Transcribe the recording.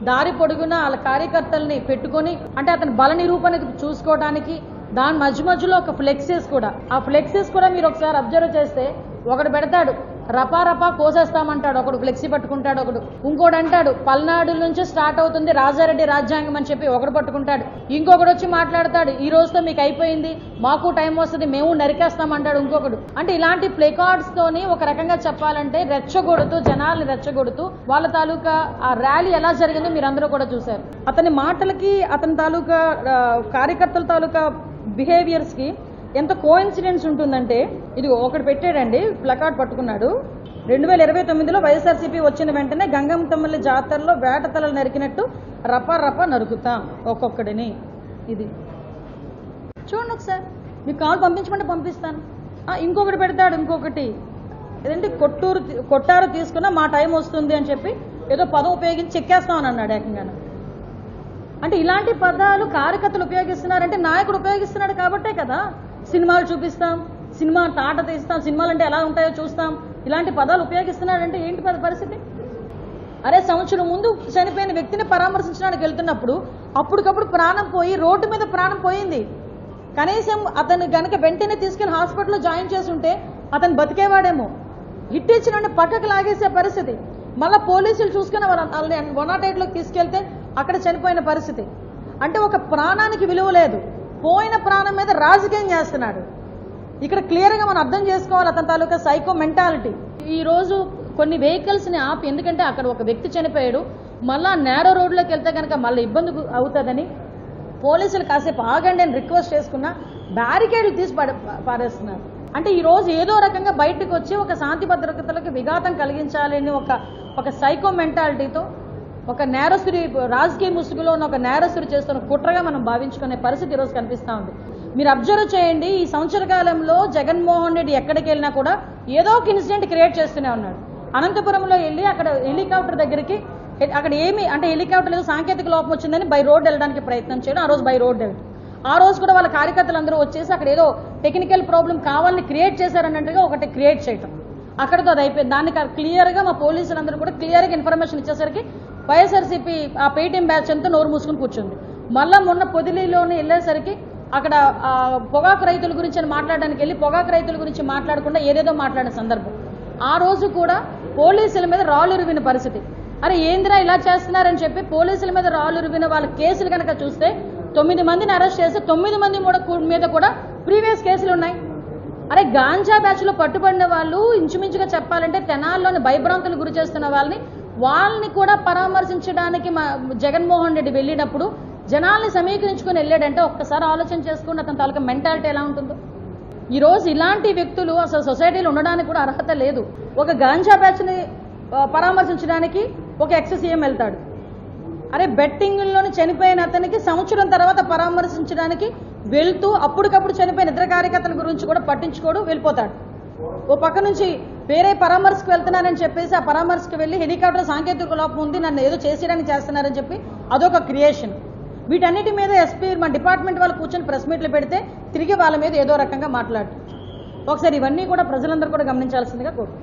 దారి పొడుగున వాళ్ళ కార్యకర్తల్ని పెట్టుకొని అంటే అతని బల నిరూపణకు చూసుకోవడానికి దాని మధ్యలో ఒక ఫ్లెక్సీస్ కూడా ఆ ఫ్లెక్సీస్ కూడా మీరు ఒకసారి అబ్జర్వ్ చేస్తే ఒకడు పెడతాడు రపా రపా కోసేస్తామంటాడు, ఒకడు ఫ్లెక్సీ పట్టుకుంటాడు, ఒకడు ఇంకోటి అంటాడు పల్నాడు నుంచి స్టార్ట్ అవుతుంది రాజారెడ్డి రాజ్యాంగం అని చెప్పి ఒకడు పట్టుకుంటాడు, ఇంకొకడు వచ్చి మాట్లాడతాడు ఈ రోజుతో మీకు అయిపోయింది మాకు టైం వస్తుంది మేము నరికేస్తామంటాడు ఇంకొకడు. అంటే ఇలాంటి ప్లేకార్డ్స్ తోని ఒక రకంగా చెప్పాలంటే రెచ్చగొడుతూ జనాల్ని రెచ్చగొడుతూ వాళ్ళ తాలూకా ఆ ర్యాలీ ఎలా జరిగిందో మీరు అందరూ కూడా చూశారు. అతని మాటలకి అతని తాలూకా కార్యకర్తల తాలూకా బిహేవియర్స్ కి ఎంత కోఇన్సిడెన్స్ ఉంటుందంటే ఇది ఒకటి పెట్టాడండి ప్లకార్డ్ పట్టుకున్నాడు 2029లో వైఎస్ఆర్సీపీ వచ్చిన వెంటనే గంగమ్మ తమ్ముళ్ళ జాతరలో వేట తలలు నరికినట్టు రపా రపా నరుకుతాం ఒక్కొక్కడిని. ఇది చూడండి ఒకసారి మీకు కాల్ పంపించమంటే పంపిస్తాను. ఇంకొకటి పెడతాడు ఇంకొకటి ఏదంటే కొట్టారు తీసుకున్నా మా టైం వస్తుంది అని చెప్పి ఏదో పదం ఉపయోగించి చెక్కేస్తామని అన్నాడు ఏకంగా. అంటే ఇలాంటి పదాలు కార్యకర్తలు ఉపయోగిస్తున్నారంటే నాయకుడు ఉపయోగిస్తున్నాడు కాబట్టే కదా సినిమాలు చూపిస్తాం, సినిమా తాట తీస్తాం, సినిమాలు అంటే ఎలా ఉంటాయో చూస్తాం, ఇలాంటి పదాలు ఉపయోగిస్తున్నాడంటే ఏంటి పరిస్థితి? అరే సంవత్సరం ముందు చనిపోయిన వ్యక్తిని పరామర్శించడానికి వెళ్తున్నప్పుడు అప్పటికప్పుడు ప్రాణం పోయి రోడ్డు మీద ప్రాణం పోయింది, కనీసం అతను గనక వెంటనే తీసుకెళ్లి హాస్పిటల్లో జాయిన్ చేసి ఉంటే అతను బతికేవాడేమో. హిట్ ఇచ్చిన పక్కకు లాగేసే పరిస్థితి, మళ్ళా పోలీసులు చూసుకుని వాళ్ళని 108లోకి తీసుకెళ్తే అక్కడ చనిపోయిన పరిస్థితి. అంటే ఒక ప్రాణానికి విలువ లేదు, పోయిన ప్రాణం మీద రాజకీయం చేస్తున్నాడు. ఇక్కడ క్లియర్ గా మనం అర్థం చేసుకోవాలి అతని తాలూకా సైకో మెంటాలిటీ. ఈ రోజు కొన్ని వెహికల్స్ ని ఆపి, ఎందుకంటే అక్కడ ఒక వ్యక్తి చనిపోయాడు మళ్ళా నేరో రోడ్లోకి వెళ్తే కనుక మళ్ళీ ఇబ్బంది అవుతుందని పోలీసులు కాసేపు ఆగండి అని రిక్వెస్ట్ చేసుకున్నా బ్యారికేడ్లు తీసి పారేస్తున్నారు. అంటే ఈ రోజు ఏదో రకంగా బయటకు వచ్చి ఒక శాంతి భద్రతలకు విఘాతం కలిగించాలని ఒక సైకో మెంటాలిటీతో ఒక నేరస్తుడి రాజకీయ ముసుగులో ఉన్న ఒక నేరస్తుడు చేస్తున్న కుట్రగా మనం భావించుకునే పరిస్థితి ఈరోజు కనిపిస్తూ ఉంది. మీరు అబ్జర్వ్ చేయండి, ఈ సంవత్సర కాలంలో జగన్మోహన్ రెడ్డి ఎక్కడికి వెళ్ళినా కూడా ఏదో ఒక ఇన్సిడెంట్ క్రియేట్ చేస్తూనే ఉన్నాడు. అనంతపురంలో వెళ్ళి అక్కడ హెలికాప్టర్ దగ్గరికి అక్కడ ఏమి అంటే హెలికాప్టర్ ఏదో సాంకేతిక లోపం వచ్చిందని బై రోడ్ వెళ్ళడానికి ప్రయత్నం చేయడం, ఆ రోజు బై రోడ్ వెళ్ళడం. ఆ రోజు కూడా వాళ్ళ కార్యకర్తలు అందరూ వచ్చేసి అక్కడ ఏదో టెక్నికల్ ప్రాబ్లం కావాలని క్రియేట్ చేశారన్నట్టుగా ఒకటి క్రియేట్ చేయటం, అక్కడితో అది అయిపోయింది. దాన్ని క్లియర్ గా మా పోలీసులందరూ కూడా క్లియర్ గా ఇన్ఫర్మేషన్ ఇచ్చేసరికి వైఎస్ఆర్సీపీ ఆ పేటీఎం బ్యాచ్ అంతా నోరు మూసుకుని కూర్చుంది. మళ్ళా మొన్న పొదిలిలోనే వెళ్ళేసరికి అక్కడ పొగాకు రైతుల గురించి మాట్లాడడానికి వెళ్ళి పొగాకు రైతుల గురించి మాట్లాడకుండా ఏదేదో మాట్లాడిన సందర్భం. ఆ రోజు కూడా పోలీసుల మీద రాళ్ళురువిన పరిస్థితి. అరే ఏందిరా ఇలా చేస్తున్నారని చెప్పి పోలీసుల మీద రాళ్ళురువిన వాళ్ళ కేసులు కనుక చూస్తే 9 మందిని అరెస్ట్ చేసి 9 మంది మీద కూడా ప్రీవియస్ కేసులు ఉన్నాయి. అరే గాంజా బ్యాచ్ లో పట్టుబడిన వాళ్ళు ఇంచుమించుగా చెప్పాలంటే తెనాల్లోని భయభ్రాంతులు గురి చేస్తున్న వాళ్ళని కూడా పరామర్శించడానికి జగన్మోహన్ రెడ్డి వెళ్ళినప్పుడు జనాల్ని సమీకరించుకుని వెళ్ళాడంటే ఒక్కసారి ఆలోచన చేసుకుని అతని తాలూకా మెంటాలిటీ ఎలా ఉంటుందో. ఈ రోజు ఇలాంటి వ్యక్తులు అసలు సొసైటీలో ఉండడానికి కూడా అర్హత లేదు. ఒక గాంజా బ్యాచ్ ని పరామర్శించడానికి ఒక ఎక్స్-సీఎం వెళ్తాడు. అరే బెట్టింగ్లోని చనిపోయిన అతనికి సంవత్సరం తర్వాత పరామర్శించడానికి వెళ్తూ అప్పటికప్పుడు చనిపోయిన ఇతర కార్యకర్తల గురించి కూడా పట్టించుకోడు, వెళ్ళిపోతాడు. ఓ పక్క నుంచి వేరే పరామర్శకు వెళ్తున్నారని చెప్పేసి ఆ పరామర్శకు వెళ్లి హెలికాప్టర్ సాంకేతిక లోపం ఉంది నన్ను ఏదో చేసేయడానికి చేస్తున్నారని చెప్పి అదొక క్రియేషన్. వీటన్నిటి మీద ఎస్పీ మన డిపార్ట్మెంట్ వాళ్ళు కూర్చొని ప్రెస్ మీట్లు పెడితే తిరిగి వాళ్ళ మీద ఏదో రకంగా మాట్లాడు. ఒకసారి ఇవన్నీ కూడా ప్రజలందరూ కూడా గమనించాల్సిందిగా కోరు.